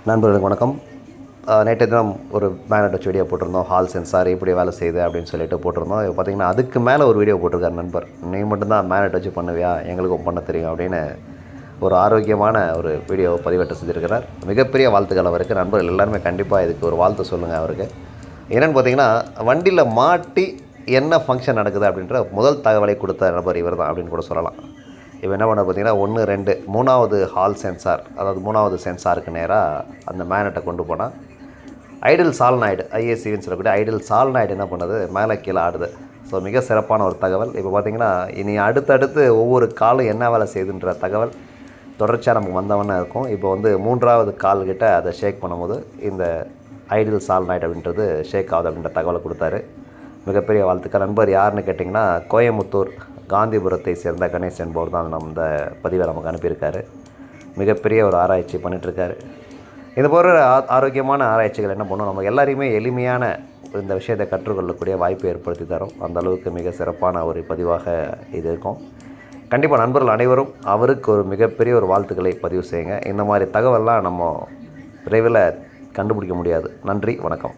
நண்பர்களுக்கு வணக்கம். நேற்று தினம் ஒரு மேக்னெட் வீடியோ போட்டிருந்தோம். ஹால் சென்சார் எப்படி வேலை செய்யுது அப்படின்னு சொல்லிட்டு போட்டிருந்தோம். இப்போ பார்த்திங்கன்னா அதுக்கு மேலே ஒரு வீடியோ போட்டிருக்கார் நண்பர். நீ மட்டும்தான் மேக்னெட் வச்சு பண்ணுவியா, எங்களுக்கும் பண்ண தெரியும் அப்படின்னு ஒரு ஆரோக்கியமான ஒரு வீடியோ பதிவேற்றம் செஞ்சுருக்கிறார். மிகப்பெரிய வாழ்த்துக்கள் அவருக்கு. நண்பர்கள் எல்லாருமே கண்டிப்பாக இதுக்கு ஒரு வாழ்த்து சொல்லுங்கள் அவருக்கு. என்னென்னு பார்த்திங்கன்னா, வண்டியில் மாட்டி என்ன ஃபங்க்ஷன் நடக்குது அப்படின்ற முதல் தகவலை கொடுத்த நபர் இவர் தான் அப்படின்னு கூட சொல்லலாம். இப்போ என்ன பண்ண பார்த்தீங்கன்னா 1, 2 3வது ஹால் சென்சார், அதாவது 3வது சென்சாருக்கு நேராக அந்த மேக்னெட்டை கொண்டு போனால் ஐடில் சால்னாய்டு, ஐஏசின்னு சொல்லக்கூடிய ஐடில் சால்னாய்டு என்ன பண்ணுது, மேலே கீழே ஆடுது. ஸோ மிக சிறப்பான ஒரு தகவல். இப்போ பார்த்திங்கன்னா இனி அடுத்தடுத்து ஒவ்வொரு காலும் என்ன வேலை செய்யுதுன்ற தகவல் தொடர்ச்சியாக நமக்கு வந்தவொன்னே இருக்கும். இப்போ வந்து 3வது கால்கிட்ட அதை ஷேக் பண்ணும்போது இந்த ஐடில் சால்னாய்டு அப்படின்றது ஷேக் ஆகுது அப்படின்ற தகவலை கொடுத்தாரு. மிகப்பெரிய வாழ்த்துக்கள். நண்பர் யாருன்னு கேட்டிங்கன்னா, கோயமுத்தூர் காந்திபுரத்தை சேர்ந்த கணேஷ் என்பவர் தான் நம்ம இந்த பதிவை நமக்கு அனுப்பியிருக்காரு. மிகப்பெரிய ஒரு ஆராய்ச்சி பண்ணிகிட்ருக்காரு. இது போன்ற ஆரோக்கியமான ஆராய்ச்சிகள் என்ன பண்ணும், நம்ம எல்லாரையுமே எளிமையான இந்த விஷயத்தை கற்றுக்கொள்ளக்கூடிய வாய்ப்பை ஏற்படுத்தி தரும். அந்த அளவுக்கு மிக சிறப்பான ஒரு பதிவாக இது இருக்கும். கண்டிப்பாக நண்பர்கள் அனைவரும் அவருக்கு ஒரு மிகப்பெரிய ஒரு வாழ்த்துக்களை பதிவு செய்யுங்க. இந்த மாதிரி தகவல்லாம் நம்ம விரைவில் கண்டுபிடிக்க முடியாது. நன்றி, வணக்கம்.